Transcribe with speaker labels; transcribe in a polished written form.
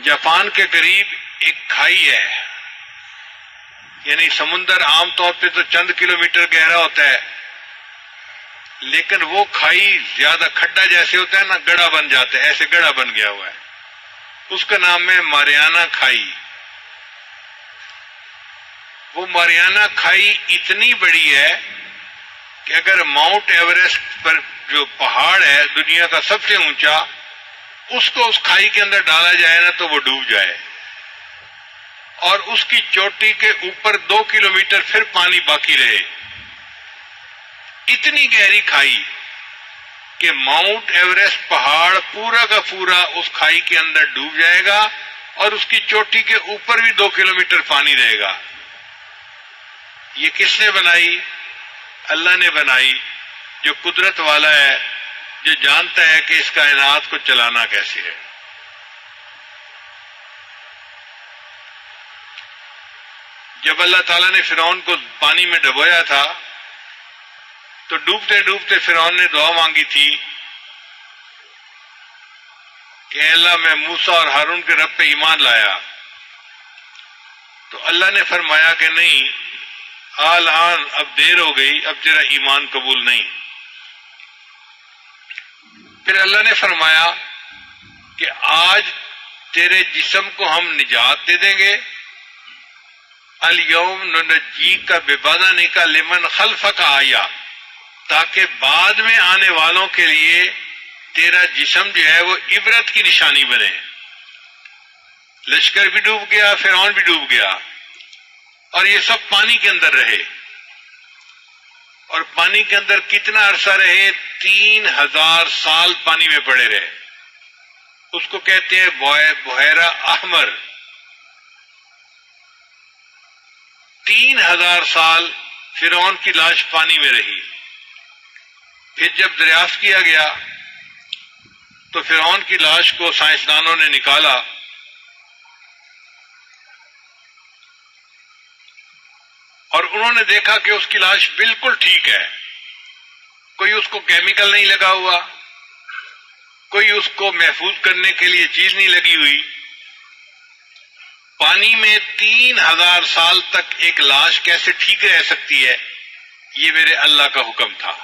Speaker 1: Japan کے قریب ایک کھائی ہے، یعنی سمندر عام طور پہ تو چند کلومیٹر گہرا ہوتا ہے، لیکن وہ کھائی زیادہ کھڈا جیسے ہوتا ہے نا، گڑھا بن جاتا ہے، ایسے گڑھا بن گیا ہوا ہے، اس کا نام ہے ماریانا کھائی۔ وہ ماریانا کھائی اتنی بڑی ہے کہ اگر ماؤنٹ ایوریسٹ پر جو پہاڑ ہے دنیا کا سب سے اونچا، اس کو اس کھائی کے اندر ڈالا جائے نا تو وہ ڈوب جائے، اور اس کی چوٹی کے اوپر 2 کلومیٹر پھر پانی باقی رہے۔ اتنی گہری کھائی کہ ماؤنٹ ایوریسٹ پہاڑ پورا کا پورا اس کھائی کے اندر ڈوب جائے گا، اور اس کی چوٹی کے اوپر بھی 2 کلومیٹر پانی رہے گا۔ یہ کس نے بنائی؟ اللہ نے بنائی، جو قدرت والا ہے، جو جانتا ہے کہ اس کائنات کو چلانا کیسے ہے۔ جب اللہ تعالیٰ نے فرعون کو پانی میں ڈبویا تھا تو ڈوبتے ڈوبتے فرعون نے دعا مانگی تھی کہ اے اللہ میں موسیٰ اور ہارون کے رب پہ ایمان لایا، تو اللہ نے فرمایا کہ نہیں، الآن اب دیر ہو گئی، اب تیرا ایمان قبول نہیں۔ پھر اللہ نے فرمایا کہ آج تیرے جسم کو ہم نجات دے دیں گے، الیوم ننجیک ببدنک لمن خلفک آیا، تاکہ بعد میں آنے والوں کے لیے تیرا جسم جو ہے وہ عبرت کی نشانی بنے۔ لشکر بھی ڈوب گیا، فرعون بھی ڈوب گیا، اور یہ سب پانی کے اندر رہے۔ اور پانی کے اندر کتنا عرصہ رہے؟ 3000 سال پانی میں پڑے رہے۔ اس کو کہتے ہیں بحیرہ احمر۔ 3000 سال فرعون کی لاش پانی میں رہی۔ پھر جب دریافت کیا گیا تو فرعون کی لاش کو سائنسدانوں نے نکالا، اور انہوں نے دیکھا کہ اس کی لاش بالکل ٹھیک ہے، کوئی اس کو کیمیکل نہیں لگا ہوا، کوئی اس کو محفوظ کرنے کے لیے چیز نہیں لگی ہوئی۔ پانی میں 3000 سال تک ایک لاش کیسے ٹھیک رہ سکتی ہے؟ یہ میرے اللہ کا حکم تھا۔